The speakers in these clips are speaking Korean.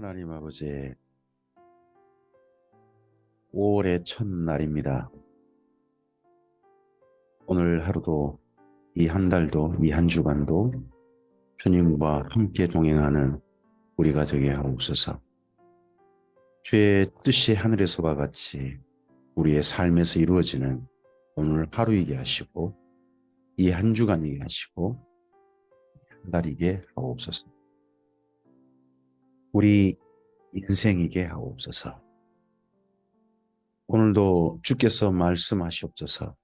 하나님 아버지, 5월의 첫날입니다. 오늘 하루도, 이 한 달도, 이 한 주간도 주님과 함께 동행하는 우리가 되게 하옵소서. 주의 뜻이 하늘에서와 같이 우리의 삶에서 이루어지는 오늘 하루이게 하시고, 이 한 주간이게 하시고, 한 달이게 하옵소서. 우리 인생이게 하옵소서. 오늘도 주께서 말씀하시옵소서.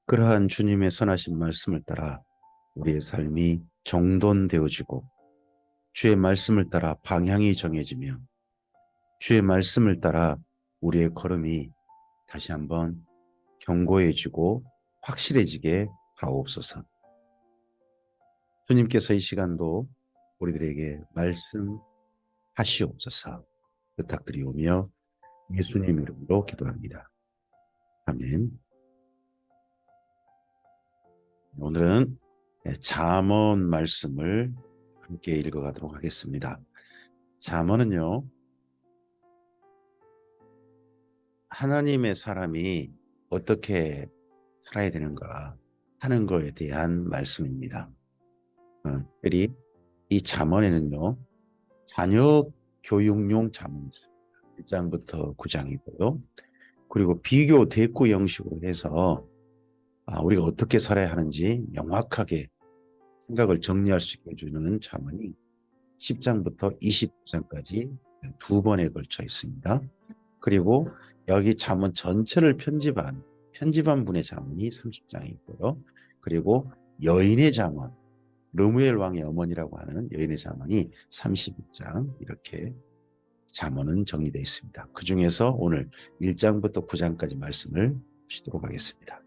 그러한 주님의 선하신 말씀을 따라 우리의 삶이 정돈되어지고 주의 말씀을 따라 방향이 정해지며 주의 말씀을 따라 우리의 걸음이 다시 한번 견고해지고 확실해지게 하옵소서. 주님께서 이 시간도 우리들에게 말씀하시옵소서 부탁드리오며 예수님 이름으로 기도합니다. 아멘. 오늘은 잠언 말씀을 함께 읽어가도록 하겠습니다. 잠언은요, 하나님의 사람이 어떻게 살아야 되는가 하는 것에 대한 말씀입니다. 특별히 이 잠언에는요, 자녀 교육용 잠언이 있습니다. 1장부터 9장이고요. 그리고 비교 대꾸 형식으로 해서 우리가 어떻게 살아야 하는지 명확하게 생각을 정리할 수 있게 해주는 잠언이 10장부터 29장까지 두 번에 걸쳐 있습니다. 그리고 여기 잠언 전체를 편집한 분의 잠언이 30장이고요. 그리고 여인의 잠언, 르무엘 왕의 어머니라고 하는 여인의 잠언이 31장, 이렇게 잠언은 정리되어 있습니다. 그 중에서 오늘 1장부터 9장까지 말씀을 보시도록 하겠습니다.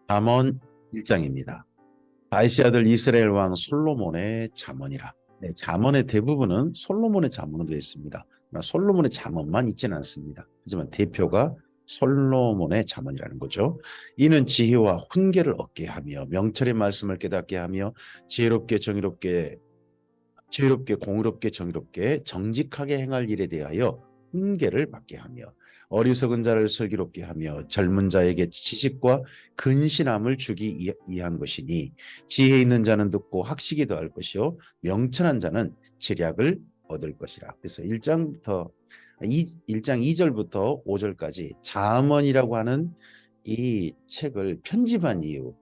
잠언 1장입니다. 다윗의 아들 이스라엘 왕 솔로몬의 잠언이라. 잠언의 대부분은 솔로몬의 잠언으로 되어 있습니다. 솔로몬의 잠언만 있지는 않습니다. 하지만 대표가 솔로몬의 잠언이라는 거죠. 이는 지혜와 훈계를 얻게 하며 명철의 말씀을 깨닫게 하며 지혜롭게 공의롭게 정의롭게 정직하게 행할 일에 대하여 훈계를 받게 하며 어리석은 자를 슬기롭게 하며 젊은 자에게 지식과 근신함을 주기 위한 것이니 지혜 있는 자는 듣고 학식이 더할 것이요 명철한 자는 지략을 얻을 것이라. 그래서 1장 2절부터 5절까지 잠언이라고 하는 이 책을 편집한 이유,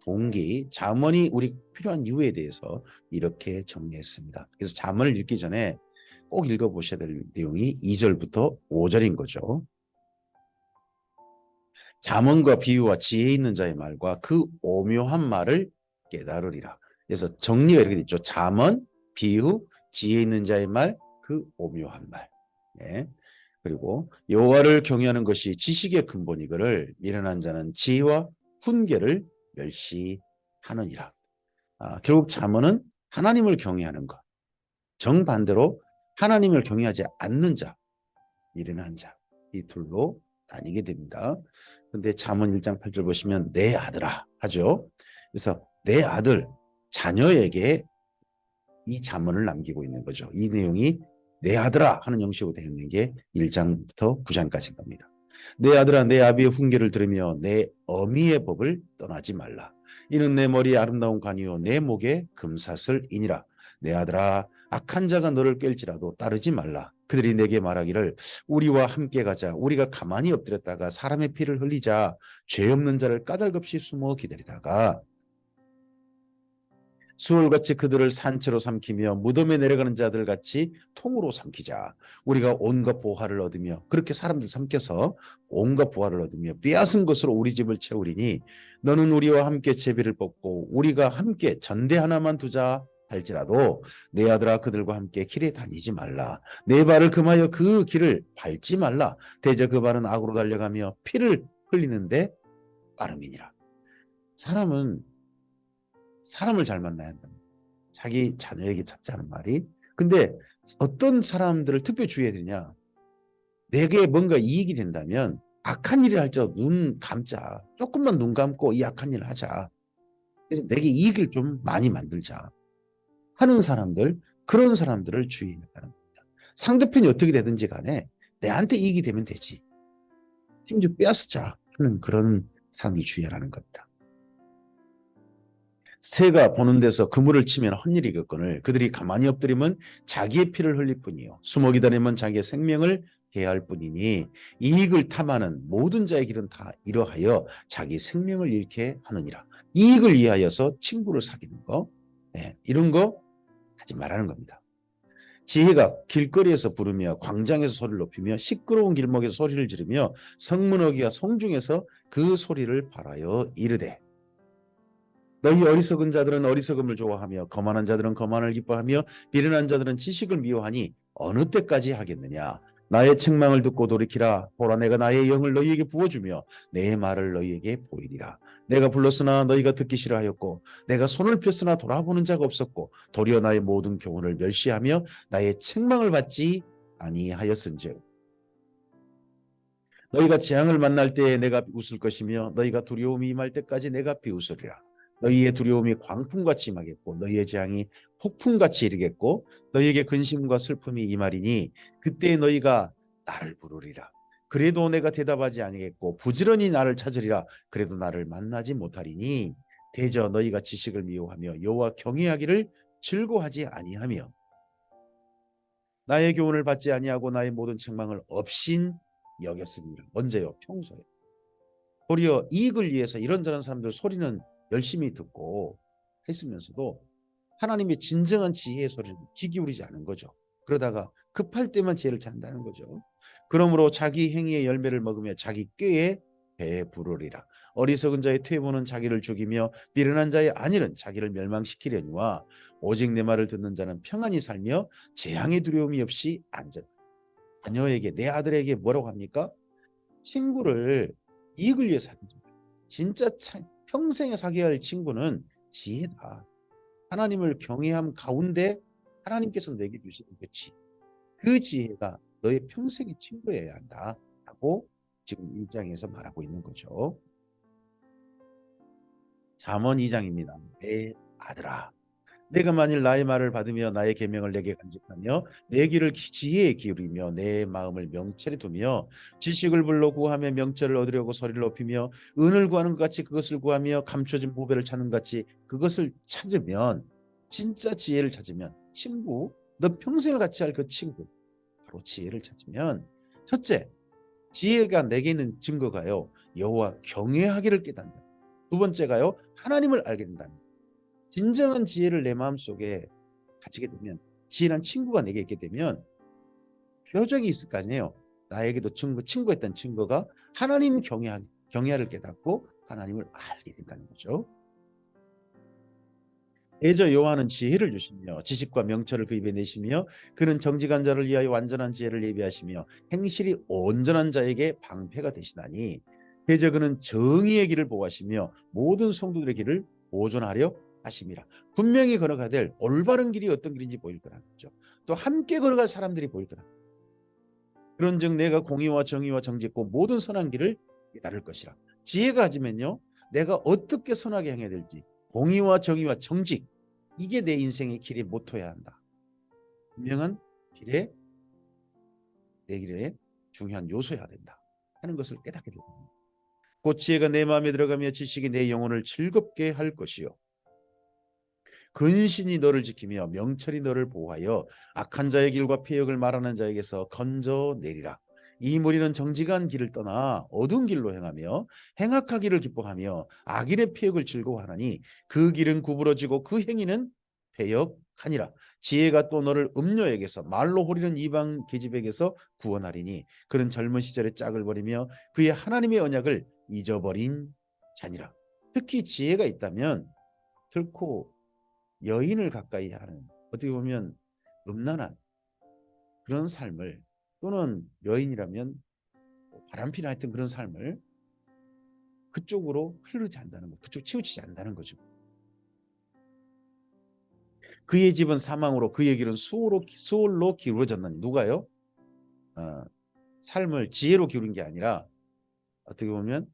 동기, 잠언이 우리 필요한 이유에 대해서 이렇게 정리했습니다. 그래서 잠언을 읽기 전에 꼭 읽어보셔야 될 내용이 2절부터 5절인 거죠. 잠언과 비유와 지혜 있는 자의 말과 그 오묘한 말을 깨달으리라. 그래서 정리가 이렇게 됐죠. 잠언, 비유, 지혜 있는 자의 말, 그 오묘한 말. 네. 그리고 여호와를 경외하는 것이 지식의 근본이거늘 미련한 자는 지혜와 훈계를 멸시하느니라. 결국 잠언은 하나님을 경외하는 것, 정반대로 하나님을 경외하지 않는 자, 미련한 자, 이 둘로 나뉘게 됩니다. 그런데 잠언 1장 8절 보시면 내 아들아 하죠. 그래서 내 아들, 자녀에게 이 잠언을 남기고 있는 거죠. 이 내용이 내 아들아 하는 형식으로 되어 있는 게 1장부터 9장까지인 겁니다. 내 아들아 내 아비의 훈계를 들으며 내 어미의 법을 떠나지 말라. 이는 내 머리에 아름다운 관이요 내 목에 금사슬이니라. 내 아들아 악한 자가 너를 깰지라도 따르지 말라. 그들이 내게 말하기를 우리와 함께 가자. 우리가 가만히 엎드렸다가 사람의 피를 흘리자. 죄 없는 자를 까닭없이 숨어 기다리다가 수월같이 그들을 산채로 삼키며 무덤에 내려가는 자들같이 통으로 삼키자. 우리가 온갖 보화를 얻으며 그렇게 사람들 삼켜서 온갖 보화를 얻으며 빼앗은 것으로 우리 집을 채우리니 너는 우리와 함께 제비를 뽑고 우리가 함께 전대 하나만 두자 할지라도 내 아들아 그들과 함께 길에 다니지 말라. 내 발을 금하여 그 길을 밟지 말라. 대저 그 발은 악으로 달려가며 피를 흘리는데 빠름이니라. 사람을 잘 만나야 한다. 자기 자녀에게 찾자는 말이. 근데 어떤 사람들을 특별히 주의해야 되냐. 내게 뭔가 이익이 된다면 악한 일을 할지라도 눈 감자. 조금만 눈 감고 이 악한 일을 하자. 그래서 내게 이익을 좀 많이 만들자 하는 사람들, 그런 사람들을 주의해야 하는 겁니다. 상대편이 어떻게 되든지 간에 내한테 이익이 되면 되지. 심지어 빼앗자 하는 그런 사람이 주의하라는 겁니다. 새가 보는 데서 그물을 치면 헛일이겠거늘 그들이 가만히 엎드리면 자기의 피를 흘릴 뿐이요 숨어 기다리면 자기의 생명을 해할 뿐이니 이익을 탐하는 모든 자의 길은 다 이러하여 자기 생명을 잃게 하느니라. 이익을 위하여서 친구를 사귀는 거, 이런 거 하지 말라는 겁니다. 지혜가 길거리에서 부르며 광장에서 소리를 높이며 시끄러운 길목에서 소리를 지르며 성문어기와 성중에서 그 소리를 발하여 이르되 너희 어리석은 자들은 어리석음을 좋아하며 거만한 자들은 거만을 기뻐하며 비련한 자들은 지식을 미워하니 어느 때까지 하겠느냐. 나의 책망을 듣고 돌이키라. 보라 내가 나의 영을 너희에게 부어주며 내 말을 너희에게 보이리라. 내가 불렀으나 너희가 듣기 싫어하였고 내가 손을 폈으나 돌아보는 자가 없었고 도리어 나의 모든 교훈을 멸시하며 나의 책망을 받지 아니하였은즉 너희가 재앙을 만날 때에 내가 웃을 것이며 너희가 두려움이 임할 때까지 내가 비웃으리라. 너희의 두려움이 광풍같이 임하겠고 너희의 재앙이 폭풍같이 이르겠고 너희에게 근심과 슬픔이 임하리니 그때 너희가 나를 부르리라. 그래도 내가 대답하지 아니겠고 부지런히 나를 찾으리라. 그래도 나를 만나지 못하리니 대저 너희가 지식을 미워하며 여호와 경외하기를 즐거워하지 아니하며 나의 교훈을 받지 아니하고 나의 모든 책망을 없인 여겼습니다. 언제요? 평소에. 도리어 이익을 위해서 이런저런 사람들 소리는 열심히 듣고 했으면서도 하나님의 진정한 지혜의 소리를 귀 기울이지 않은 거죠. 그러다가 급할 때만 지혜를 찾는다는 거죠. 그러므로 자기 행위의 열매를 먹으며 자기 꾀에 배부르리라. 어리석은 자의 퇴보는 자기를 죽이며 미련한 자의 안일은 자기를 멸망시키려니와 오직 내 말을 듣는 자는 평안히 살며 재앙의 두려움이 없이 안전. 자녀에게 내 아들에게 뭐라고 합니까? 친구를 이익을 위해 사귀죠. 진짜 평생에 사귀어야 할 친구는 지혜다. 하나님을 경외함 가운데 하나님께서 내게 주시는 그 지혜가 너의 평생의 친구여야 한다 라고 지금 1장에서 말하고 있는 거죠. 잠언 2장입니다. 내 아들아 내가 만일 나의 말을 받으며 나의 계명을 내게 간직하며 내 길을 지혜에 기울이며 내 마음을 명철에 두며 지식을 불러 구하며 명철을 얻으려고 소리를 높이며 은을 구하는 것 같이 그것을 구하며 감춰진 보배를 찾는 것 같이 그것을 찾으면 진짜 지혜를 찾으면 친구 너 평생을 같이 할 그 친구 바로 지혜를 찾으면 첫째 지혜가 내게 있는 증거가요 여호와 경외하기를 깨닫는다. 두 번째가요 하나님을 알게 된다. 진정한 지혜를 내 마음속에 가지게 되면 지혜란 친구가 내게 있게 되면 표적이 있을 거 아니에요. 나에게도 친구했던 친구가 하나님 경외를 깨닫고 하나님을 알게 된다는 거죠. 대저 여호와는 지혜를 주시며 지식과 명철을 그 입에 내시며 그는 정직한 자를 위하여 완전한 지혜를 예비하시며 행실이 온전한 자에게 방패가 되시나니 대저 그는 정의의 길을 보호하시며 모든 성도들의 길을 보존하려 하심이라. 분명히 걸어가야 될 올바른 길이 어떤 길인지 보일 거라는 거죠. 또 함께 걸어갈 사람들이 보일 거라. 그런즉 내가 공의와 정의와 정직고 모든 선한 길을 깨달을 것이라. 지혜가 가지면요 내가 어떻게 선하게 행해야 될지 공의와 정의와 정직 이게 내 인생의 길의 모토여야 한다. 분명한 길에 내 길에 중요한 요소여야 된다 하는 것을 깨닫게 됩니다. 곧 지혜가 내 마음에 들어가며 지식이 내 영혼을 즐겁게 할 것이요 근신이 너를 지키며 명철이 너를 보호하여 악한 자의 길과 폐역을 말하는 자에게서 건져내리라. 이 무리는 정직한 길을 떠나 어두운 길로 행하며 행악하기를 기뻐하며 악인의 폐역을 즐거워하나니 그 길은 구부러지고 그 행위는 폐역하니라. 지혜가 또 너를 음녀에게서 말로 호리는 이방 계집에게서 구원하리니 그는 젊은 시절에 짝을 버리며 그의 하나님의 언약을 잊어버린 자니라. 특히 지혜가 있다면 결코 여인을 가까이 하는 어떻게 보면 음란한 그런 삶을 또는 여인이라면 바람피나 하여튼 그런 삶을 그쪽으로 흐르지 않는다는 거, 그쪽 치우치지 않는다는 거죠. 그의 집은 사망으로 그의 길은 수월로 기울어졌나니 누가요? 삶을 지혜로 기울인 게 아니라 어떻게 보면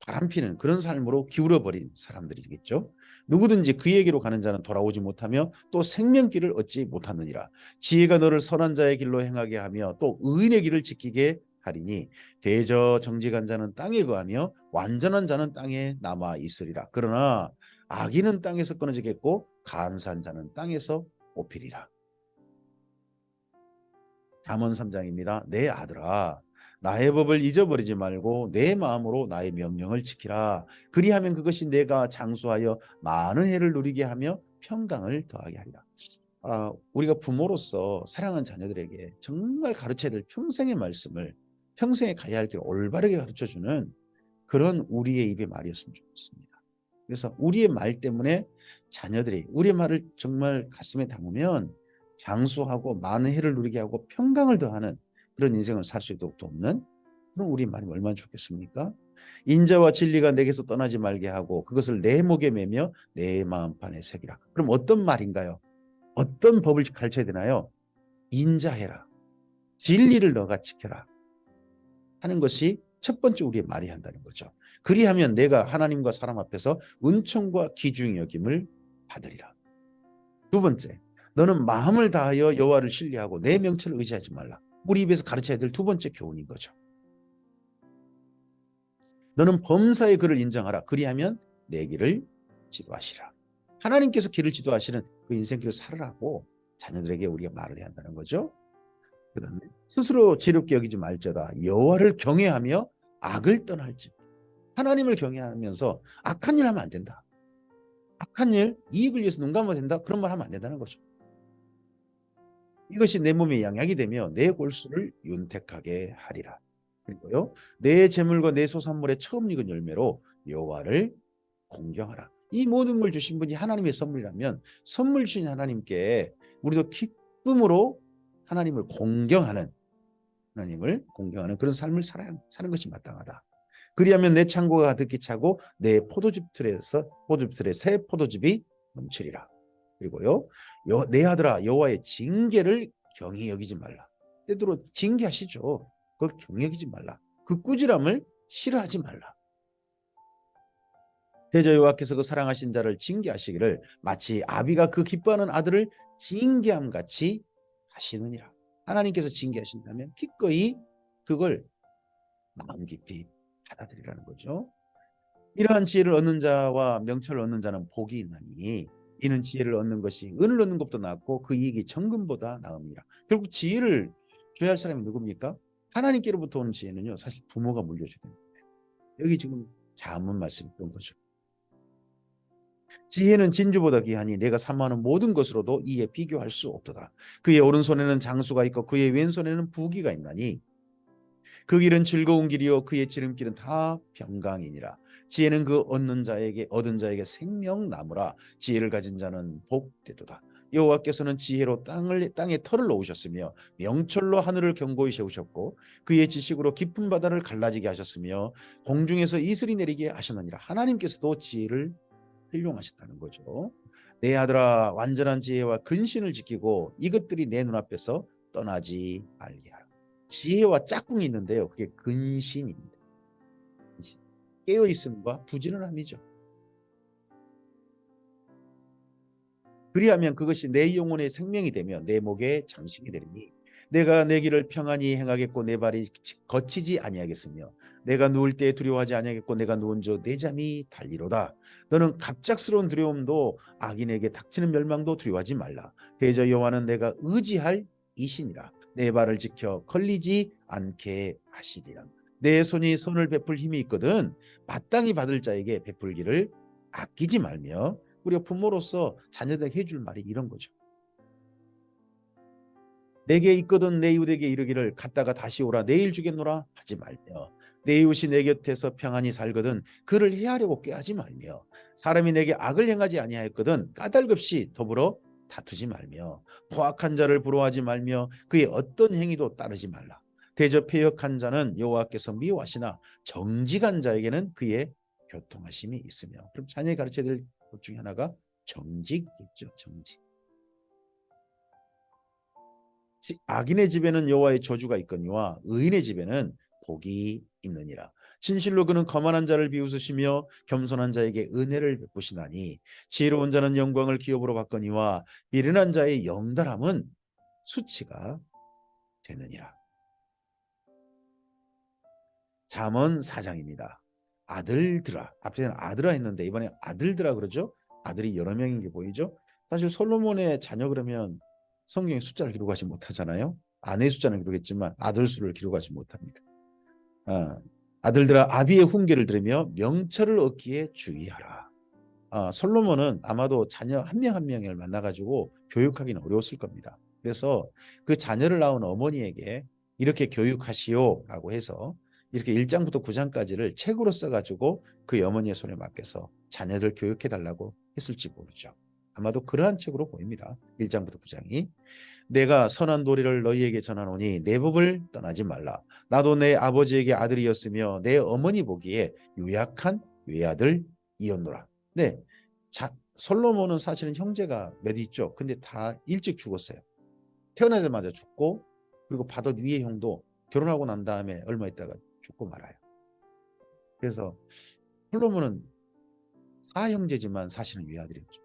바람피는 그런 삶으로 기울어버린 사람들이겠죠. 누구든지 그에게로 가는 자는 돌아오지 못하며 또 생명길을 얻지 못하느니라. 지혜가 너를 선한 자의 길로 행하게 하며 또 의인의 길을 지키게 하리니 대저 정직한 자는 땅에 거하며 완전한 자는 땅에 남아 있으리라. 그러나 악인은 땅에서 끊어지겠고 간사한 자는 땅에서 뽑히리라. 잠언 3장입니다. 내 아들아 나의 법을 잊어버리지 말고 내 마음으로 나의 명령을 지키라. 그리하면 그것이 내가 장수하여 많은 해를 누리게 하며 평강을 더하게 하리라. 우리가 부모로서 사랑하는 자녀들에게 정말 가르쳐야 될 평생의 말씀을 평생에 가야 할 길을 올바르게 가르쳐주는 그런 우리의 입의 말이었으면 좋겠습니다. 그래서 우리의 말 때문에 자녀들이 우리의 말을 정말 가슴에 담으면 장수하고 많은 해를 누리게 하고 평강을 더하는 그런 인생을 살 수도 없는 그런 우리 말이 얼마나 좋겠습니까? 인자와 진리가 내게서 떠나지 말게 하고 그것을 내 목에 매며 내 마음판에 새기라. 그럼 어떤 말인가요? 어떤 법을 가르쳐야 되나요? 인자해라. 진리를 너가 지켜라. 하는 것이 첫 번째 우리의 말이 한다는 거죠. 그리하면 내가 하나님과 사람 앞에서 은총과 귀중히 여김을 받으리라. 두 번째, 너는 마음을 다하여 여호와를 신뢰하고 내 명철을 의지하지 말라. 우리 입에서 가르쳐야 될 두 번째 교훈인 거죠. 너는 범사의 그를 인정하라. 그리하면 내 길을 지도하시라. 하나님께서 길을 지도하시는 그 인생길을 살으라고 자녀들에게 우리가 말을 해야 한다는 거죠. 그다음에 스스로 지롭게 여기지 말자다. 여호와를 경외하며 악을 떠날지. 하나님을 경외하면서 악한 일 하면 안 된다. 악한 일, 이익을 위해서 눈 감아야 된다. 그런 말 하면 안 된다는 거죠. 이것이 내 몸에 양약이 되며 내 골수를 윤택하게 하리라. 그리고요, 내 재물과 내 소산물의 처음 익은 열매로 여호와를 공경하라. 이 모든 걸 주신 분이 하나님의 선물이라면 선물 주신 하나님께 우리도 기쁨으로 하나님을 공경하는 그런 삶을 사는 것이 마땅하다. 그리하면 내 창고가 가득히 차고 내 포도즙 틀에 새 포도즙이 넘치리라. 그리고요, 내 아들아 여호와의 징계를 경히 여기지 말라. 때때로 징계하시죠. 그걸 경히 여기지 말라. 그 꾸지람을 싫어하지 말라. 대저 여호와께서 그 사랑하신 자를 징계하시기를 마치 아비가 그 기뻐하는 아들을 징계함 같이 하시느니라. 하나님께서 징계하신다면 기꺼이 그걸 마음 깊이 받아들이라는 거죠. 이러한 지혜를 얻는 자와 명철을 얻는 자는 복이 있나니 이는 지혜를 얻는 것이 은을 얻는 것보다 낫고 그 이익이 정금보다 나음이라. 결국 지혜를 줘야 할 사람이 누굽니까? 하나님께로부터 오는 지혜는요, 사실 부모가 물려주는 거예요. 여기 지금 잠언 말씀이 그런 거죠. 지혜는 진주보다 귀하니 내가 사모하는 모든 것으로도 이에 비교할 수 없도다. 그의 오른손에는 장수가 있고 그의 왼손에는 부귀가 있나니 그 길은 즐거운 길이요 그의 지름길은 다 평강이니라. 지혜는 그 얻은 자에게 생명나무라. 지혜를 가진 자는 복되도다. 여호와께서는 지혜로 땅에 털을 놓으셨으며 명철로 하늘을 견고히 세우셨고 그의 지식으로 깊은 바다를 갈라지게 하셨으며 공중에서 이슬이 내리게 하셨느니라. 하나님께서도 지혜를 활용하셨다는 거죠. 내 아들아 완전한 지혜와 근신을 지키고 이것들이 내 눈앞에서 떠나지 말게 하라. 지혜와 짝꿍이 있는데요. 그게 근신입니다. 깨어있음과 부지런함이죠. 그리하면 그것이 내 영혼의 생명이 되며 내 목의 장식이 되리니 내가 내 길을 평안히 행하겠고 내 발이 거치지 아니하겠으며 내가 누울 때 두려워하지 아니하겠고 내가 누운 저 내 잠이 달리로다. 너는 갑작스러운 두려움도 악인에게 닥치는 멸망도 두려워하지 말라. 대저 여호와는 내가 의지할 이신이라. 내 발을 지켜 걸리지 않게 하시리라. 내 손이 손을 베풀 힘이 있거든 마땅히 받을 자에게 베풀기를 아끼지 말며. 우리가 부모로서 자녀들에게 해줄 말이 이런 거죠. 내게 있거든 내 이웃에게 이르기를 갔다가 다시 오라 내일 주겠노라 하지 말며 내 이웃이 내 곁에서 평안히 살거든 그를 해하려고 꾀하지 말며 사람이 내게 악을 행하지 아니하였거든 까닭없이 더불어 다투지 말며 포악한 자를 부러워하지 말며 그의 어떤 행위도 따르지 말라. 대저 패역한 자는 여호와께서 미워하시나 정직한 자에게는 그의 교통하심이 있으며. 그럼 자녀에 가르쳐야 될 것 중에 하나가 정직이죠. 정직. 악인의 집에는 여호와의 저주가 있거니와 의인의 집에는 복이 있느니라. 진실로 그는 거만한 자를 비웃으시며 겸손한 자에게 은혜를 베푸시나니 지혜로운 자는 영광을 기업으로 받거니와 미련한 자의 영달함은 수치가 되느니라. 잠언 4장입니다. 아들들아, 앞에는 아들아 했는데 이번에 아들들아 그러죠. 아들이 여러 명인 게 보이죠. 사실 솔로몬의 자녀 그러면 성경에 숫자를 기록하지 못하잖아요. 아내 숫자는 기록했지만 아들 수를 기록하지 못합니다. 아들들아 아비의 훈계를 들으며 명철을 얻기에 주의하라. 솔로몬은 아마도 자녀 한 명 한 명을 만나가지고 교육하기는 어려웠을 겁니다. 그래서 그 자녀를 낳은 어머니에게 이렇게 교육하시오라고 해서 이렇게 1장부터 9장까지를 책으로 써가지고 그 어머니의 손에 맡겨서 자녀들 교육해달라고 했을지 모르죠. 아마도 그러한 책으로 보입니다. 1장부터 9장이. 내가 선한 도리를 너희에게 전하노니 내 법을 떠나지 말라. 나도 내 아버지에게 아들이었으며 내 어머니 보기에 유약한 외아들이었노라. 네, 솔로몬은 사실은 형제가 몇 있죠. 근데 다 일찍 죽었어요. 태어나자마자 죽고 그리고 바덧 위의 형도 결혼하고 난 다음에 얼마 있다가 죽고 말아요. 그래서 솔로몬은 사형제지만 사실은 외아들이었죠.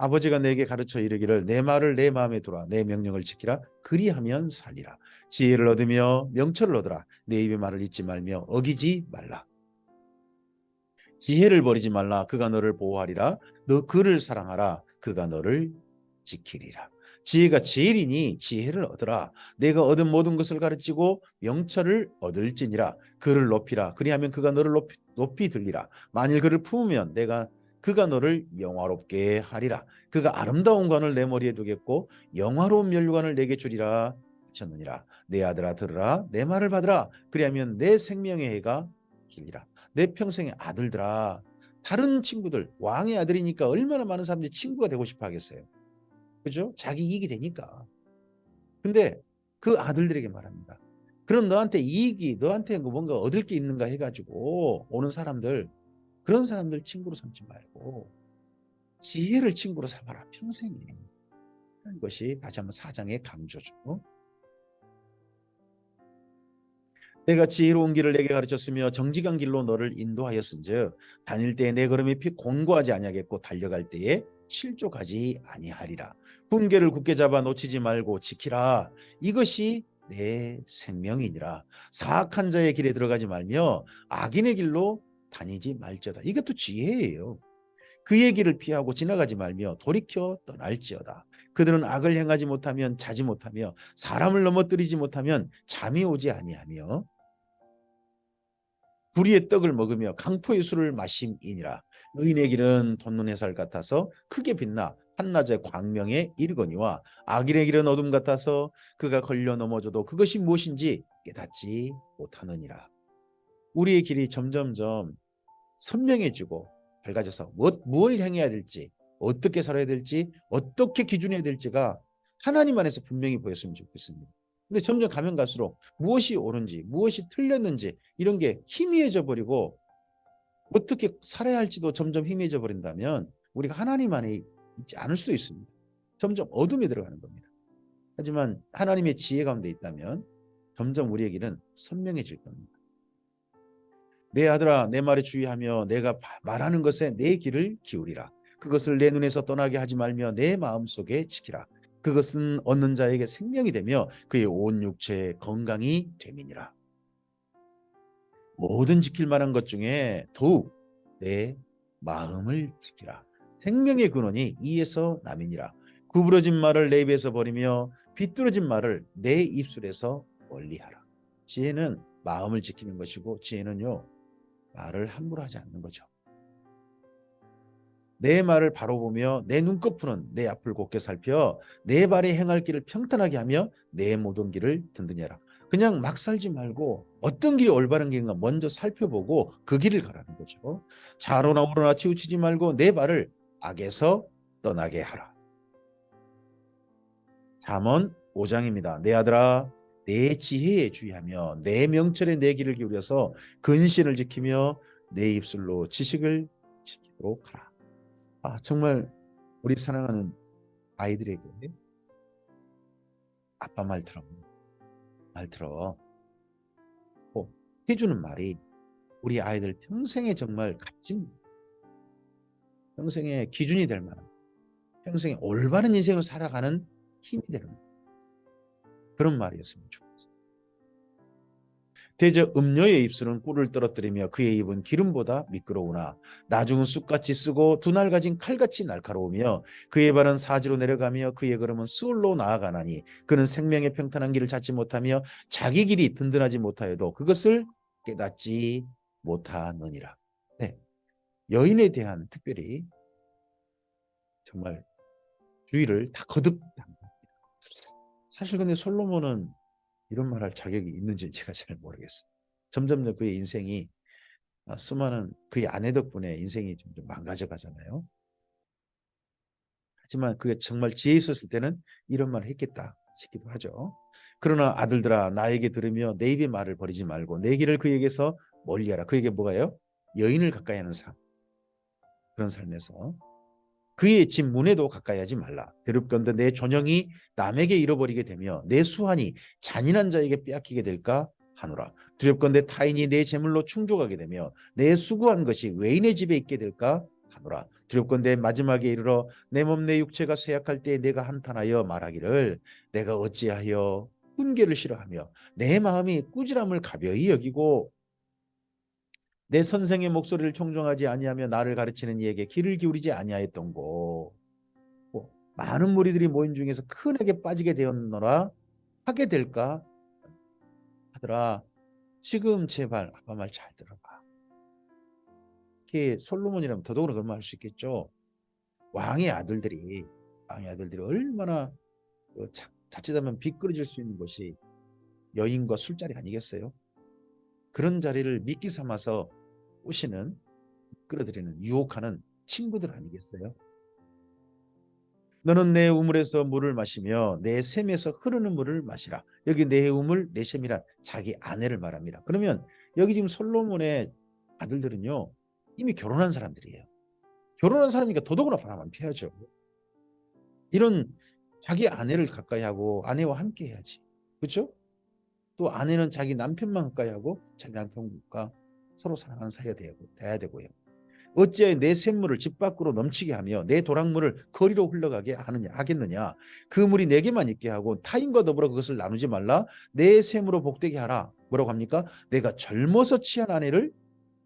아버지가 내게 가르쳐 이르기를 내 말을 내 마음에 두라 내 명령을 지키라 그리하면 살리라. 지혜를 얻으며 명철을 얻으라. 내 입의 말을 잊지 말며 어기지 말라. 지혜를 버리지 말라. 그가 너를 보호하리라. 너 그를 사랑하라. 그가 너를 지키리라. 지혜가 제일이니 지혜를 얻으라. 내가 얻은 모든 것을 가르치고 명철을 얻을지니라. 그를 높이라. 그리하면 그가 너를 높이 들리라. 만일 그를 품으면 그가 너를 영화롭게 하리라. 그가 아름다운 관을 내 머리에 두겠고 영화로운 면류관을 내게 주리라 하셨느니라. 내 아들아 들으라. 내 말을 받으라. 그리하면 내 생명의 해가 길리라. 내 평생의 아들들아. 다른 친구들 왕의 아들이니까 얼마나 많은 사람들이 친구가 되고 싶어 하겠어요. 그죠? 자기 이익이 되니까. 근데 그 아들들에게 말합니다. 그럼 너한테 뭔가 얻을 게 있는가 해가지고 오는 사람들, 그런 사람들 친구로 삼지 말고 지혜를 친구로 삼아라 평생에. 하는 것이 다시 한번 4장의 강조죠. 내가 지혜로운 길을 내게 가르쳤으며 정직한 길로 너를 인도하였은즉 다닐 때에 내 걸음이 곤고하지 아니하겠고 달려갈 때에 실족하지 아니하리라. 훈계를 굳게 잡아 놓치지 말고 지키라. 이것이 내 생명이니라. 사악한 자의 길에 들어가지 말며 악인의 길로 다니지 말지어다. 이것도 지혜예요. 그의 길을 피하고 지나가지 말며 돌이켜 떠날지어다. 그들은 악을 행하지 못하면 자지 못하며 사람을 넘어뜨리지 못하면 잠이 오지 아니하며 불의의 떡을 먹으며 강포의 술을 마심이니라. 의인의 길은 돋는 햇살 같아서 크게 빛나 한낮의 광명에 이르거니와 악인의 길은 어둠 같아서 그가 걸려 넘어져도 그것이 무엇인지 깨닫지 못하느니라. 우리의 길이 점점점 선명해지고 밝아져서 무엇을 행해야 될지, 어떻게 살아야 될지, 어떻게 기준해야 될지가 하나님 안에서 분명히 보였으면 좋겠습니다. 근데 점점 가면 갈수록 무엇이 옳은지 무엇이 틀렸는지 이런 게 희미해져 버리고 어떻게 살아야 할지도 점점 희미해져 버린다면 우리가 하나님 안에 있지 않을 수도 있습니다. 점점 어둠에 들어가는 겁니다. 하지만 하나님의 지혜 가운데 있다면 점점 우리의 길은 선명해질 겁니다. 내 아들아 내 말에 주의하며 내가 말하는 것에 내 귀를 기울이라. 그것을 내 눈에서 떠나게 하지 말며 내 마음속에 지키라. 그것은 얻는 자에게 생명이 되며 그의 온 육체에 건강이 됨이니라. 모든 지킬 만한 것 중에 더욱 내 마음을 지키라. 생명의 근원이 이에서 남이니라. 구부러진 말을 내 입에서 버리며 비뚤어진 말을 내 입술에서 멀리하라. 지혜는 마음을 지키는 것이고 지혜는요 말을 함부로 하지 않는 거죠. 내 말을 바로 보며 내 눈꺼풀은 내 앞을 곱게 살펴 내 발이 행할 길을 평탄하게 하며 내 모든 길을 든든히 하라. 그냥 막 살지 말고 어떤 길이 올바른 길인가 먼저 살펴보고 그 길을 가라는 거죠. 좌로나 우로나 치우치지 말고 내 발을 악에서 떠나게 하라. 잠언 5장입니다. 내 아들아 내 지혜에 주의하며 내 명철에 내 길을 기울여서 근신을 지키며 내 입술로 지식을 지키도록 하라. 정말 우리 사랑하는 아이들에게 아빠 말 들어. 꼭 해주는 말이 우리 아이들 평생에 정말 값진, 평생의 기준이 될 만한, 평생에 올바른 인생을 살아가는 힘이 되는 그런 말이었으면 좋겠어요. 대저 음녀의 입술은 꿀을 떨어뜨리며 그의 입은 기름보다 미끄러우나 나중은 쑥같이 쓰고 두 날 가진 칼같이 날카로우며 그의 발은 사지로 내려가며 그의 걸음은 수월로 나아가나니 그는 생명의 평탄한 길을 찾지 못하며 자기 길이 든든하지 못하여도 그것을 깨닫지 못하느니라. 네, 여인에 대한 특별히 정말 주의를 다 거듭합니다. 사실 근데 솔로몬은 이런 말할 자격이 있는지 제가 잘 모르겠어요. 점점 그의 인생이 수많은 그의 아내 덕분에 인생이 좀 망가져 가잖아요. 하지만 그게 정말 지혜 있었을 때는 이런 말을 했겠다 싶기도 하죠. 그러나 아들들아 나에게 들으며 내 입의 말을 버리지 말고 내 길을 그에게서 멀리하라. 그에게 뭐가요? 여인을 가까이 하는 삶. 그런 삶에서 그의 집 문에도 가까이 하지 말라. 대립건대 내 존영이 남에게 잃어버리게 되며 내 수완이 잔인한 자에게 빼앗기게 될까 하노라. 두렵건대 타인이 내 재물로 충족하게 되며 내 수고한 것이 외인의 집에 있게 될까 하노라. 두렵건대 마지막에 이르러 내 몸 내 육체가 쇠약할 때 내가 한탄하여 말하기를 내가 어찌하여 훈계를 싫어하며 내 마음이 꾸지람을 가벼이 여기고 내 선생의 목소리를 청종하지 아니하며 나를 가르치는 이에게 귀를 기울이지 아니하였던고. 많은 무리들이 모인 중에서 큰 액에 빠지게 되었노라 하게 될까 하더라. 지금 제발 아빠 말 잘 들어봐. 이렇게 솔로몬이라면 더더욱 그런 말 할 수 있겠죠. 왕의 아들들이 얼마나 자칫하면 비끄러질 수 있는 것이 여인과 술자리 아니겠어요? 그런 자리를 미끼 삼아서 오시는 끌어들이는 유혹하는 친구들 아니겠어요? 너는 내 우물에서 물을 마시며 내 샘에서 흐르는 물을 마시라. 여기 내 우물 내 샘이란 자기 아내를 말합니다. 그러면 여기 지금 솔로몬의 아들들은요 이미 결혼한 사람들이에요. 결혼한 사람이니까 더더구나 바람 안 피하죠. 이런 자기 아내를 가까이 하고 아내와 함께 해야지. 그렇죠? 또 아내는 자기 남편만 가까이 하고 자기 남편과 서로 사랑하는 사이가 돼야 되고요. 어찌하여 내 샘물을 집 밖으로 넘치게 하며 내 도랑물을 거리로 흘러가게 하겠느냐. 그 물이 내게만 있게 하고 타인과 더불어 그것을 나누지 말라. 내 샘으로 복되게 하라. 뭐라고 합니까? 내가 젊어서 취한 아내를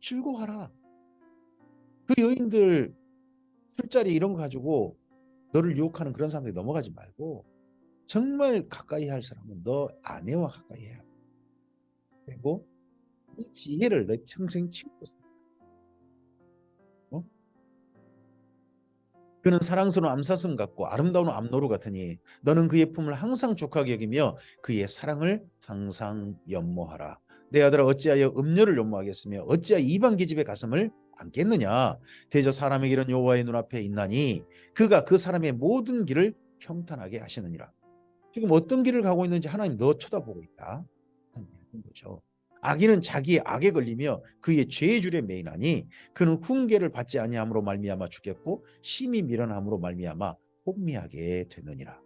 즐거워하라. 그 여인들 술자리 이런 거 가지고 너를 유혹하는 그런 사람들이 넘어가지 말고 정말 가까이 할 사람은 너 아내와 가까이 해라. 그리고 이 지혜를 내 평생 치우고 살아. 어? 그는 사랑스러운 암사슴 같고 아름다운 암노루 같으니 너는 그의 품을 항상 족하게 여기며 그의 사랑을 항상 연모하라. 내 아들아 어찌하여 음료를 연모하겠으며 어찌하여 이방 계집의 가슴을 안겠느냐. 대저 사람의 길은 여호와의 눈앞에 있나니 그가 그 사람의 모든 길을 평탄하게 하시느니라. 지금 어떤 길을 가고 있는지 하나님 너 쳐다보고 있다 하는 거죠. 악인은 자기의 악에 걸리며 그의 죄의 줄에 매이나니 그는 훈계를 받지 아니함으로 말미암아 죽겠고 심히 미련함으로 말미암아 혼미하게 되느니라.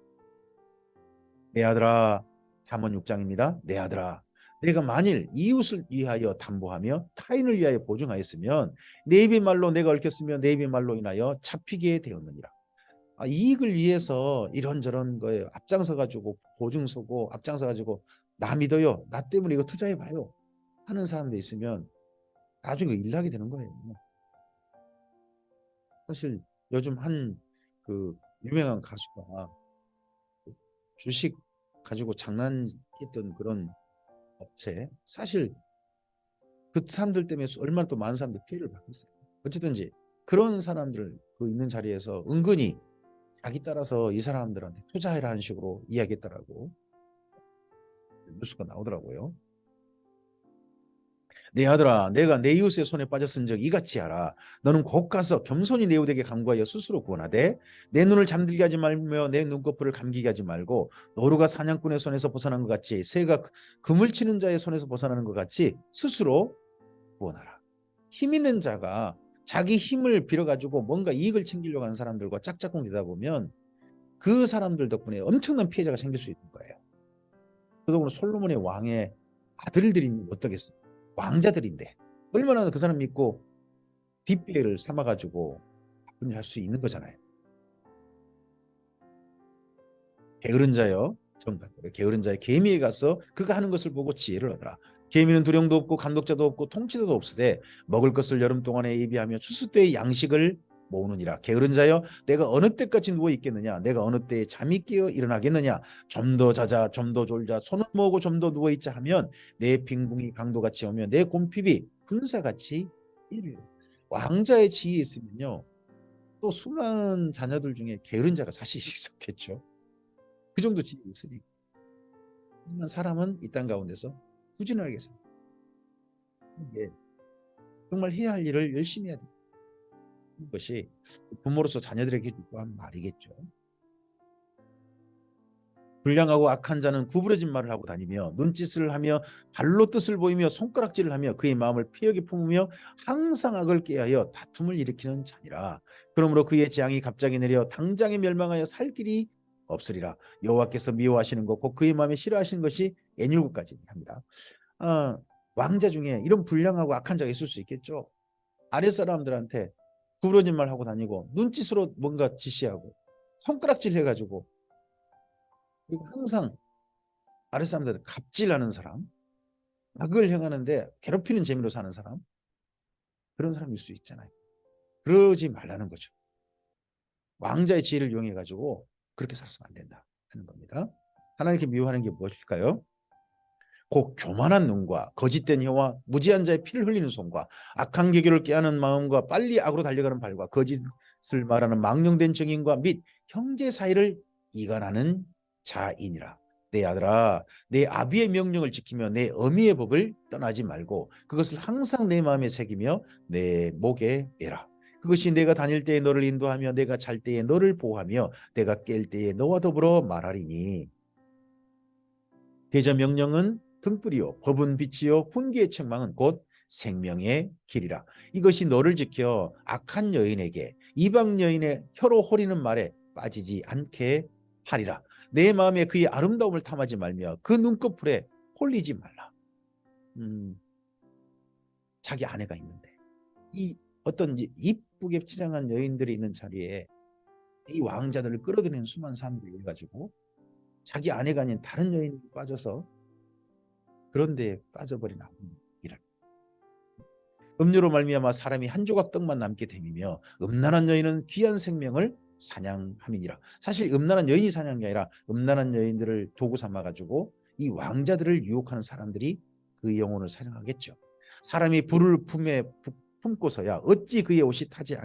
내 아들아, 잠언 6장입니다. 내 아들아, 내가 만일 이웃을 위하여 담보하며 타인을 위하여 보증하였으면 내 입의 말로 내가 얽혔으며 내 입의 말로 인하여 잡히게 되었느니라. 이익을 위해서 이런저런 거에 앞장서 가지고 보증 서고 앞장서 가지고 나 믿어요. 나 때문에 이거 투자해 봐요. 하는 사람도 있으면 나중에 일나게 되는 거예요. 사실 요즘 한 그 유명한 가수가 주식 가지고 장난했던 그런 업체 사실 그 사람들 때문에 얼마나 또 많은 사람들이 피해를 받고 있어요. 어쨌든지 그런 사람들 그 있는 자리에서 은근히 자기 따라서 이 사람들한테 투자해라 하는 식으로 이야기했다라고 뉴스가 나오더라고요. 내 아들아 내가 내 이웃의 손에 빠졌은즉 이같이 하라. 너는 곧 가서 겸손히 내 이웃에게 간구하여 스스로 구원하되 내 눈을 잠들게 하지 말며 내 눈꺼풀을 감기게 하지 말고 노루가 사냥꾼의 손에서 벗어난 것 같이 새가 그물 치는 자의 손에서 벗어나는 것 같이 스스로 구원하라. 힘 있는 자가 자기 힘을 빌어가지고 뭔가 이익을 챙기려고 하는 사람들과 짝짝꿍 되다 보면 그 사람들 덕분에 엄청난 피해자가 생길 수 있는 거예요. 더더구나 솔로몬의 왕의 아들들이 어떻겠어요? 왕자들인데 얼마나 그 사람 믿고 뒷배를 삼아가지고 바쁜 일 할 수 있는 거잖아요. 게으른 자여 정받들어 게으른 자의 계미에 가서 그가 하는 것을 보고 지혜를 얻으라. 계미는 두령도 없고 감독자도 없고 통치자도 없으되 먹을 것을 여름 동안에 예비하며 추수 때의 양식을 모으느니라. 게으른 자여 내가 어느 때까지 누워 있겠느냐, 내가 어느 때에 잠이 깨어 일어나겠느냐. 좀 더 자자, 좀 더 졸자, 손을 모으고 좀 더 누워 있자 하면 내 빈궁이 강도같이 오며 내 곰핍이 군사같이 이르리라. 왕자의 지혜에 있으면요, 또 수많은 자녀들 중에 게으른 자가 사실 있었겠죠. 그 정도 지혜가 있으니. 하지만 사람은 이 땅 가운데서 부지런하게 삽니다. 이게 정말 해야 할 일을 열심히 해야 되는 것이 부모로서 자녀들에게 요구한 말이겠죠. 불량하고 악한 자는 구부러진 말을 하고 다니며 눈짓을 하며 발로 뜻을 보이며 손가락질을 하며 그의 마음을 패역에 품으며 항상 악을 꾀하여 다툼을 일으키는 자니라. 그러므로 그의 재앙이 갑자기 내려 당장에 멸망하여 살 길이 없으리라. 여호와께서 미워하시는 것 곧 그의 마음에 싫어하시는 것이 N7가지 합니다. 왕자 중에 이런 불량하고 악한 자가 있을 수 있겠죠. 아랫사람들한테 구부러진 말 하고 다니고 눈짓으로 뭔가 지시하고 손가락질 해가지고, 그리고 항상 아랫사람들 갑질하는 사람, 악을 행하는데 괴롭히는 재미로 사는 사람, 그런 사람일 수 있잖아요. 그러지 말라는 거죠. 왕자의 지혜를 이용해 가지고 그렇게 살아서는 안 된다 하는 겁니다. 하나님께 미워하는 게 무엇일까요? 곧 교만한 눈과 거짓된 혀와 무지한 자의 피를 흘리는 손과 악한 계교를 꾀하는 마음과 빨리 악으로 달려가는 발과 거짓을 말하는 망령된 증인과 및 형제 사이를 이간하는 자이니라. 내 아들아, 내 아비의 명령을 지키며 내 어미의 법을 떠나지 말고 그것을 항상 내 마음에 새기며 내 목에 매라. 그것이 내가 다닐 때에 너를 인도하며 내가 잘 때에 너를 보호하며 내가 깰 때에 너와 더불어 말하리니. 대저 명령은 등불이요 법은 빛이요 훈계의 책망은 곧 생명의 길이라. 이것이 너를 지켜 악한 여인에게 이방 여인의 혀로 호리는 말에 빠지지 않게 하리라. 내 마음에 그의 아름다움을 탐하지 말며 그 눈꺼풀에 홀리지 말라. 자기 아내가 있는데 이 어떤 이쁘게 치장한 여인들이 있는 자리에 이 왕자들을 끌어들이는 수많은 사람들이 가지고 자기 아내가 아닌 다른 여인이 빠져서 그런 데에 빠져버린 이런 음료로 말미암아 사람이 한 조각 떡만 남게 됨이며 음란한 여인은 귀한 생명을 사냥함이니라. 사실 음란한 여인이 사냥이 아니라 음란한 여인들을 도구 삼아 가지고 이 왕자들을 유혹하는 사람들이 그 영혼을 사냥하겠죠. 사람이 불을 품고서야 어찌 그의 옷이 타지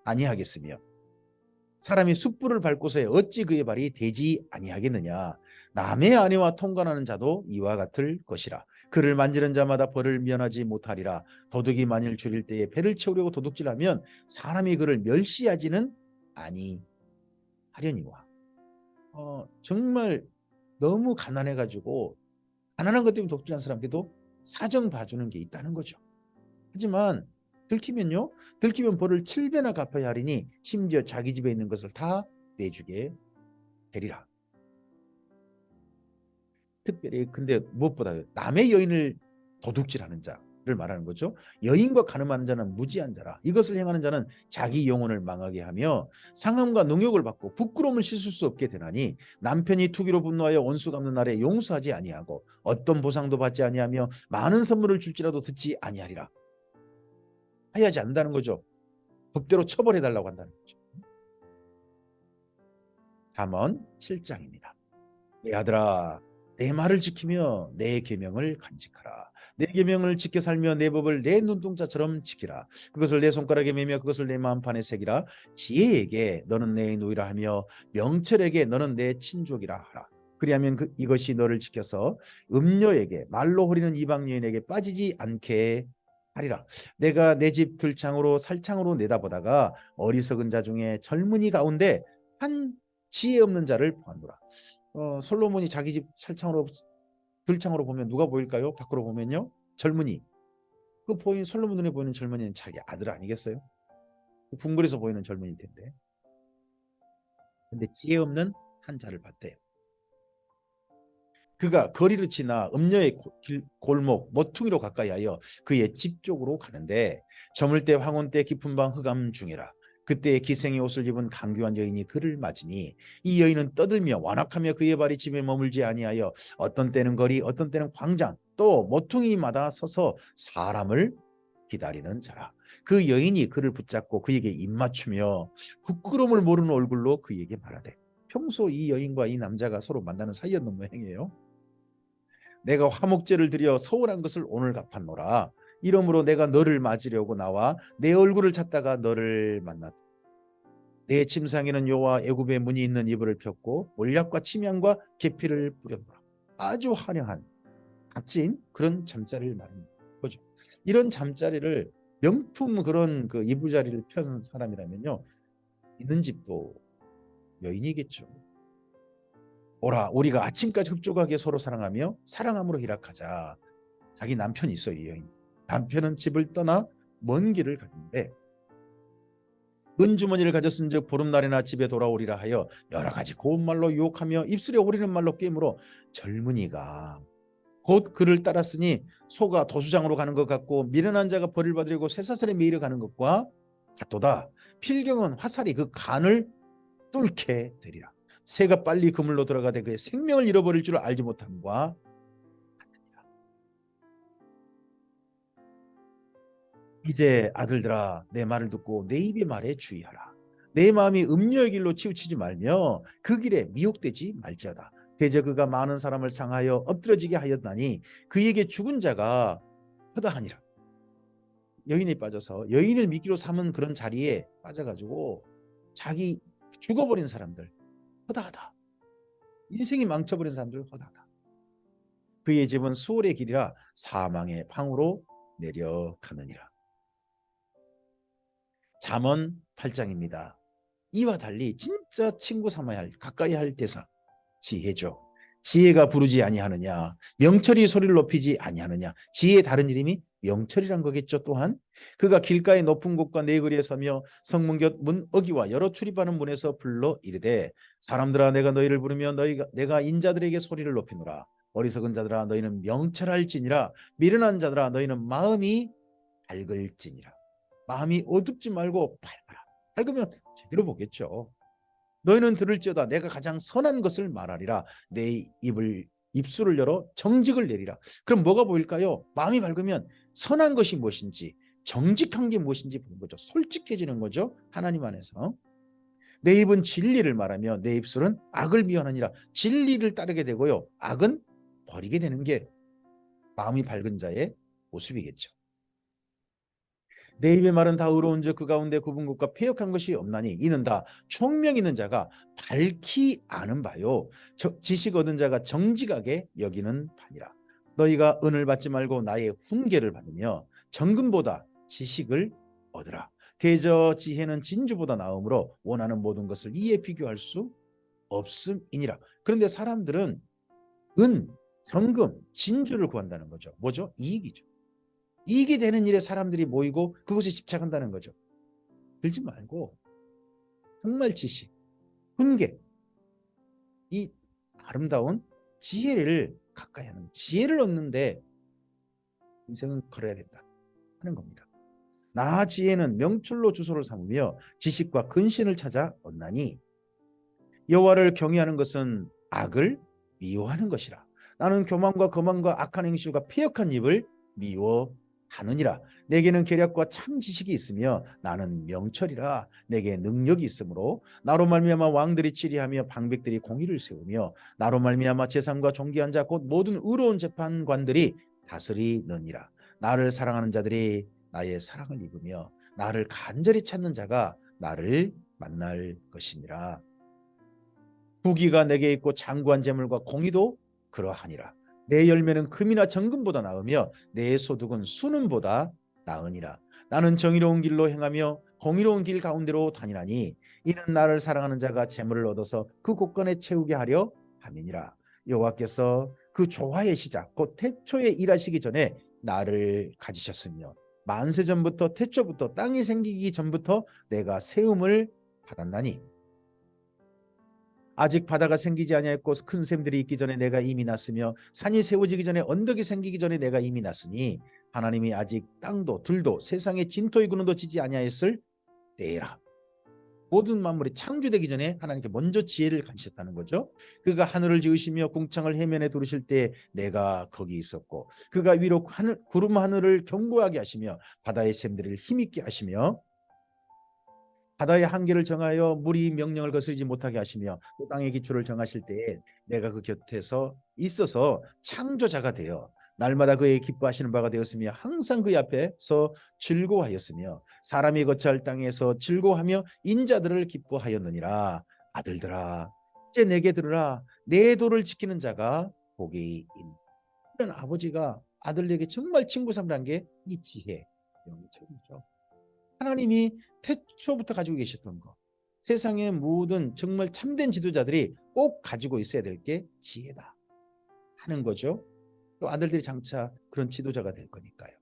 아니하겠으며 사람이 숯불을 밟고서야 어찌 그의 발이 되지 아니하겠느냐. 남의 아내와 통관하는 자도 이와 같을 것이라. 그를 만지는 자마다 벌을 면하지 못하리라. 도둑이 만일 줄일 때에 배를 채우려고 도둑질하면 사람이 그를 멸시하지는 아니하려니와. 정말 너무 가난해가지고 가난한 것 때문에 도둑질하는 사람들도 사정 봐주는 게 있다는 거죠. 하지만 들키면요, 들키면 벌을 7배나 갚아야 하리니 심지어 자기 집에 있는 것을 다 내주게 되리라. 특별히 근데 무엇보다 남의 여인을 도둑질하는 자를 말하는 거죠. 여인과 간음하는 자는 무지한 자라. 이것을 행하는 자는 자기 영혼을 망하게 하며 상함과 능욕을 받고 부끄러움을 씻을 수 없게 되나니 남편이 투기로 분노하여 원수 갚는 날에 용서하지 아니하고 어떤 보상도 받지 아니하며 많은 선물을 줄지라도 듣지 아니하리라. 하지 않는다는 거죠. 법대로 처벌해달라고 한다는 거죠. 잠언 7장입니다. 내 아들아, 내 말을 지키며 내 계명을 간직하라. 내 계명을 지켜 살며 내 법을 내 눈동자처럼 지키라. 그것을 내 손가락에 매며 그것을 내 마음판에 새기라. 지혜에게 너는 내 노이라 하며 명철에게 너는 내 친족이라 하라. 그리하면 이것이 너를 지켜서 음녀에게 말로 호리는 이방 여인에게 빠지지 않게 하리라. 내가 내 집 들창으로 살창으로 내다보다가 어리석은 자 중에 젊은이 가운데 한 지혜 없는 자를 보았노라. 솔로몬이 자기 집 살창으로 들창으로 보면 누가 보일까요? 밖으로 보면요, 젊은이. 그 보인 솔로몬 눈에 보이는 젊은이는 자기 아들 아니겠어요? 궁궐에서 보이는 젊은이일 텐데. 근데 지혜 없는 한 자를 봤대요. 그가 거리를 지나 음녀의 골목 모퉁이로 가까이 하여 그의 집 쪽으로 가는데 저물 때 황혼 때 깊은 밤 흑암 중이라. 그때 기생의 옷을 입은 강교한 여인이 그를 맞으니 이 여인은 떠들며 완악하며 그의 발이 집에 머물지 아니하여 어떤 때는 거리 어떤 때는 광장 또 모퉁이마다 서서 사람을 기다리는 자라. 그 여인이 그를 붙잡고 그에게 입맞추며 부끄러움을 모르는 얼굴로 그에게 말하되, 평소 이 여인과 이 남자가 서로 만나는 사이였는 모양이에요. 내가 화목제를 드려 서운한 것을 오늘 갚았노라. 이러므로 내가 너를 맞으려고 나와 내 얼굴을 찾다가 너를 만났다. 내 침상에는 요와 애굽의 문이 있는 이불을 폈고 몰약과 침향과 계피를 뿌렸노라. 아주 화려한 값진 그런 잠자리를 말합니다. 보죠. 이런 잠자리를 명품 그런 그 이부자리를 편 사람이라면요, 있는 집도 여인이겠죠. 오라, 우리가 아침까지 흡족하게 서로 사랑하며 사랑함으로 희락하자. 자기 남편이 있어요, 이 여인. 남편은 집을 떠나 먼 길을 갔는데 은주머니를 가졌은즉 보름날에나 집에 돌아오리라 하여 여러 가지 고운 말로 유혹하며 입술에 오리는 말로 깨물어 젊은이가 곧 그를 따랐으니 소가 도수장으로 가는 것 같고 미련한 자가 벌을 받으려고 쇠사슬에 매이려 가는 것과 같도다. 필경은 화살이 그 간을 뚫게 되리라. 새가 빨리 그물로 들어가되 그의 생명을 잃어버릴 줄 알지 못함과 같으니라. 이제 아들들아, 내 말을 듣고 내 입의 말에 주의하라. 내 마음이 음료의 길로 치우치지 말며 그 길에 미혹되지 말지어다. 대저 그가 많은 사람을 상하여 엎드러지게 하였나니 그에게 죽은 자가 허다하니라. 여인에 빠져서 여인을 미끼로 삼은 그런 자리에 빠져가지고 자기 죽어버린 사람들 허다하다. 인생이 망쳐버린 사람들 허다하다. 그의 집은 수월의 길이라 사망의 방으로 내려가느니라. 잠언 8장입니다. 이와 달리 진짜 친구 삼아야 할 가까이 할 대상 지혜죠. 지혜가 부르지 아니하느냐, 명철이 소리를 높이지 아니하느냐. 지혜의 다른 이름이 명철이란 거겠죠. 또한 그가 길가의 높은 곳과 네거리에 서며 성문 곁 문 어기와 여러 출입하는 문에서 불러 이르되, 사람들아 내가 너희를 부르며 내가 인자들에게 소리를 높이노라. 어리석은 자들아 너희는 명철할지니라. 미련한 자들아 너희는 마음이 밝을지니라. 마음이 어둡지 말고 밝아라. 밝으면 제대로 보겠죠. 너희는 들을지어다 내가 가장 선한 것을 말하리라. 내 입술을 열어 정직을 내리라. 그럼 뭐가 보일까요? 마음이 밝으면 선한 것이 무엇인지, 정직한 게 무엇인지 보는 거죠. 솔직해지는 거죠. 하나님 안에서. 내 입은 진리를 말하며 내 입술은 악을 미워하느니라. 진리를 따르게 되고요, 악은 버리게 되는 게 마음이 밝은 자의 모습이겠죠. 내 입의 말은 다 의로운즉 그 가운데 굽은 것과 패역한 것이 없나니 이는 다 총명 있는 자가 밝히 아는 바요 지식 얻은 자가 정직하게 여기는 바니라. 너희가 은을 받지 말고 나의 훈계를 받으며 정금보다 지식을 얻으라. 대저 지혜는 진주보다 나음으로 원하는 모든 것을 이에 비교할 수 없음이니라. 그런데 사람들은 은, 정금, 진주를 구한다는 거죠. 뭐죠? 이익이죠. 이익이 되는 일에 사람들이 모이고 그것에 집착한다는 거죠. 들지 말고 정말 지식, 훈계, 이 아름다운 지혜를 가까이 하는, 지혜를 얻는데 인생은 걸어야 된다 하는 겁니다. 나 지혜는 명철로 주소를 삼으며 지식과 근신을 찾아 얻나니 여호와를 경외하는 것은 악을 미워하는 것이라. 나는 교만과 거만과 악한 행실과 패역한 입을 미워하느니라. 내게는 계략과 참 지식이 있으며 나는 명철이라. 내게 능력이 있으므로 나로 말미암아 왕들이 치리하며 방백들이 공의를 세우며 나로 말미암아 재상과 존귀한 자 곧 모든 의로운 재판관들이 다스리느니라. 나를 사랑하는 자들이 나의 사랑을 입으며 나를 간절히 찾는 자가 나를 만날 것이니라. 부귀가 내게 있고 장구한 재물과 공의도 그러하니라. 내 열매는 금이나 정금보다 나으며 내 소득은 수는보다 나으니라. 나는 정의로운 길로 행하며 공의로운 길 가운데로 다니나니 이는 나를 사랑하는 자가 재물을 얻어서 그 곳간에 채우게 하려 함이니라. 여호와께서 그 조화의 시작 곧 태초에 일하시기 전에 나를 가지셨으며 만세 전부터 태초부터 땅이 생기기 전부터 내가 세움을 받았나니 아직 바다가 생기지 아니하였고 큰 샘들이 있기 전에 내가 이미 났으며 산이 세워지기 전에 언덕이 생기기 전에 내가 이미 났으니 하나님이 아직 땅도 들도 세상의 진토의 근원도 지지 아니하였을 때라. 모든 만물이 창조되기 전에 하나님께 먼저 지혜를 가지셨다는 거죠. 그가 하늘을 지으시며 궁창을 해면에 두르실 때 내가 거기 있었고 그가 위로 구름 하늘을 견고하게 하시며 바다의 샘들을 힘있게 하시며 바다의 한계를 정하여 물이 명령을 거스르지 못하게 하시며 또 땅의 기초를 정하실 때에 내가 그 곁에서 있어서 창조자가 되어 날마다 그의 기뻐하시는 바가 되었으며 항상 그의 앞에서 즐거워하였으며 사람이 거처할 땅에서 즐거워하며 인자들을 기뻐하였느니라. 아들들아 이제 내게 들으라. 내 도를 지키는 자가 복이 있는. 이런 아버지가 아들에게 정말 친구 삼으라는 게 이 지혜 영적이죠. 하나님이 태초부터 가지고 계셨던 거, 세상의 모든 정말 참된 지도자들이 꼭 가지고 있어야 될 게 지혜다 하는 거죠. 또 아들들이 장차 그런 지도자가 될 거니까요.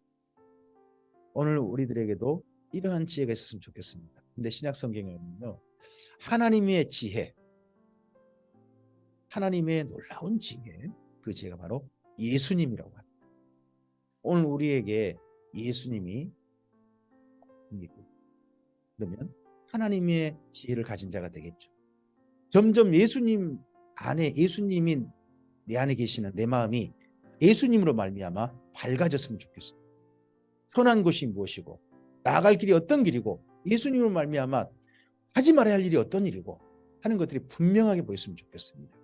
오늘 우리들에게도 이러한 지혜가 있었으면 좋겠습니다. 근데 신약 성경에는요, 하나님의 지혜, 하나님의 놀라운 지혜, 그 지혜가 바로 예수님이라고 합니다. 오늘 우리에게 예수님이 그러면 하나님의 지혜를 가진 자가 되겠죠. 점점 예수님 안에, 예수님이 내 안에 계시는 내 마음이 예수님으로 말미암아 밝아졌으면 좋겠어요. 선한 것이 무엇이고 나아갈 길이 어떤 길이고 예수님으로 말미암아 하지 말아야 할 일이 어떤 일이고 하는 것들이 분명하게 보였으면 좋겠습니다.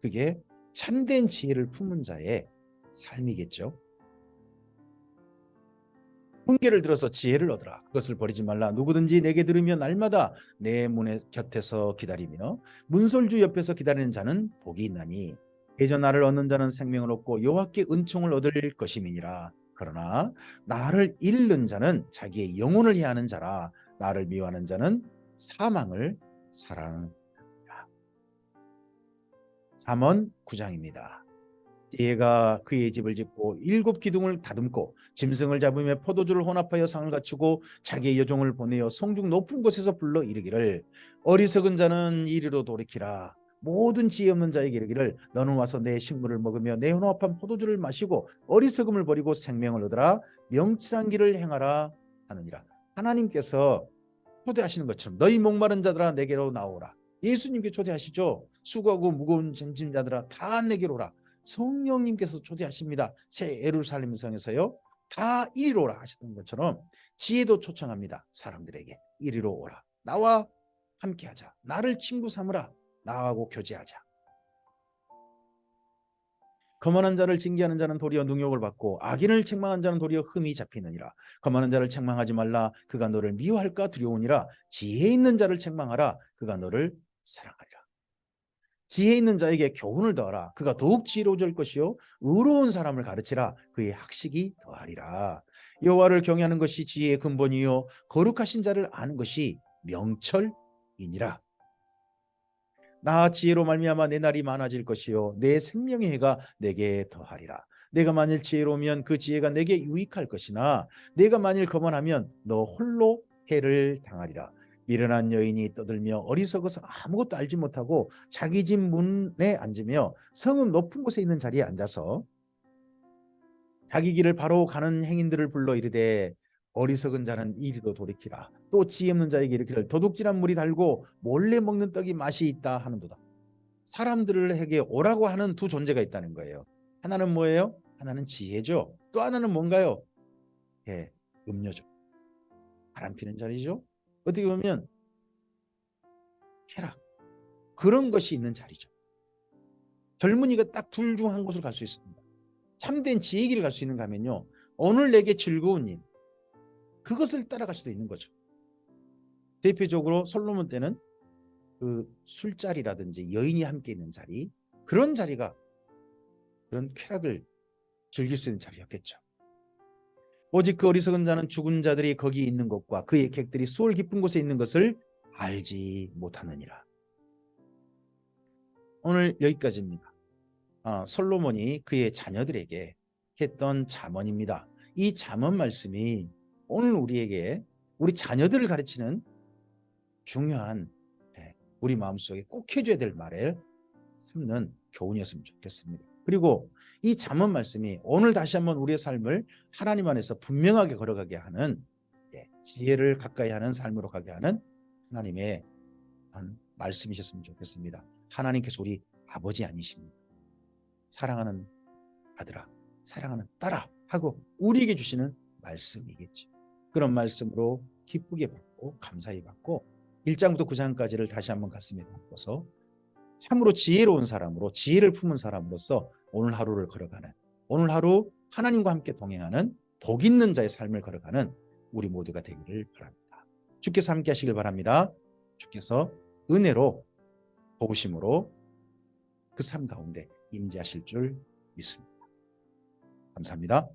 그게 참된 지혜를 품은 자의 삶이겠죠. 훈계를 들어서 지혜를 얻으라. 그것을 버리지 말라. 누구든지 내게 들으며 날마다 내 문의 곁에서 기다리며 문설주 옆에서 기다리는 자는 복이 있나니 대저 나를 얻는 자는 생명을 얻고 여호와께 은총을 얻을 것임이니라. 그러나 나를 잃는 자는 자기의 영혼을 해하는 자라. 나를 미워하는 자는 사망을 사랑하리라. 잠언 9장입니다. 얘가 그의 집을 짓고 7 기둥을 다듬고 짐승을 잡으며 포도주를 혼합하여 상을 갖추고 자기의 여종을 보내어 성중 높은 곳에서 불러 이르기를 어리석은 자는 이리로 돌이키라. 모든 지혜 없는 자에게 이르기를 너는 와서 내 식물을 먹으며 내 혼합한 포도주를 마시고 어리석음을 버리고 생명을 얻으라. 명철한 길을 행하라 하느니라. 하나님께서 초대하시는 것처럼 너희 목마른 자들아 내게로 나오라. 예수님께 초대하시죠. 수고하고 무거운 짐진 자들아 다 내게로 오라. 성령님께서 초대하십니다. 새 예루살렘 성에서요. 다 이리로 오라 하셨던 것처럼 지혜도 초청합니다. 사람들에게 이리로 오라. 나와 함께하자. 나를 친구 삼으라. 나하고 교제하자. 거만한 자를 징계하는 자는 도리어 능욕을 받고 악인을 책망한 자는 도리어 흠이 잡히느니라. 거만한 자를 책망하지 말라. 그가 너를 미워할까 두려우니라. 지혜 있는 자를 책망하라. 그가 너를 사랑하리라. 지혜 있는 자에게 교훈을 더하라. 그가 더욱 지혜로워질 것이요 의로운 사람을 가르치라. 그의 학식이 더하리라. 여호와를 경외하는 것이 지혜의 근본이요 거룩하신 자를 아는 것이 명철이니라. 나 지혜로 말미암아 내 날이 많아질 것이요 내 생명의 해가 내게 더하리라. 내가 만일 지혜로우면 그 지혜가 내게 유익할 것이나 내가 만일 거만하면 너 홀로 해를 당하리라. 미련한 여인이 떠들며 어리석어서 아무것도 알지 못하고 자기 집 문에 앉으며 성읍 높은 곳에 있는 자리에 앉아서 자기 길을 바로 가는 행인들을 불러 이르되 어리석은 자는 이리로 돌이키라. 또 지혜 없는 자에게 이르기를 도둑질한 물이 달고 몰래 먹는 떡이 맛이 있다 하는도다. 사람들에게 오라고 하는 두 존재가 있다는 거예요. 하나는 뭐예요? 하나는 지혜죠. 또 하나는 뭔가요? 예, 음료죠. 바람 피는 자리죠. 어떻게 보면 쾌락 그런 것이 있는 자리죠. 젊은이가 딱 둘 중 한 곳을 갈 수 있습니다. 참된 지혜 길을 갈 수 있는가 하면요. 오늘 내게 즐거운 일 그것을 따라갈 수도 있는 거죠. 대표적으로 솔로몬 때는 그 술자리라든지 여인이 함께 있는 자리 그런 자리가 그런 쾌락을 즐길 수 있는 자리였겠죠. 오직 그 어리석은 자는 죽은 자들이 거기 있는 것과 그의 객들이 수월 깊은 곳에 있는 것을 알지 못하느니라. 오늘 여기까지입니다. 솔로몬이 그의 자녀들에게 했던 잠언입니다. 이 잠언 말씀이 오늘 우리에게 우리 자녀들을 가르치는 중요한 우리 마음속에 꼭 해줘야 될 말을 삼는 교훈이었으면 좋겠습니다. 그리고 이 잠언 말씀이 오늘 다시 한번 우리의 삶을 하나님 안에서 분명하게 걸어가게 하는 지혜를 가까이 하는 삶으로 가게 하는 하나님의 말씀이셨으면 좋겠습니다. 하나님께서 우리 아버지 아니십니까? 사랑하는 아들아, 사랑하는 딸아 하고 우리에게 주시는 말씀이겠죠. 그런 말씀으로 기쁘게 받고 감사히 받고 1장부터 9장까지를 다시 한번 가슴에 담고서 참으로 지혜로운 사람으로 지혜를 품은 사람으로서 오늘 하루를 걸어가는, 오늘 하루 하나님과 함께 동행하는 복 있는 자의 삶을 걸어가는 우리 모두가 되기를 바랍니다. 주께서 함께 하시길 바랍니다. 주께서 은혜로 도우심으로 그 삶 가운데 임재하실 줄 믿습니다. 감사합니다.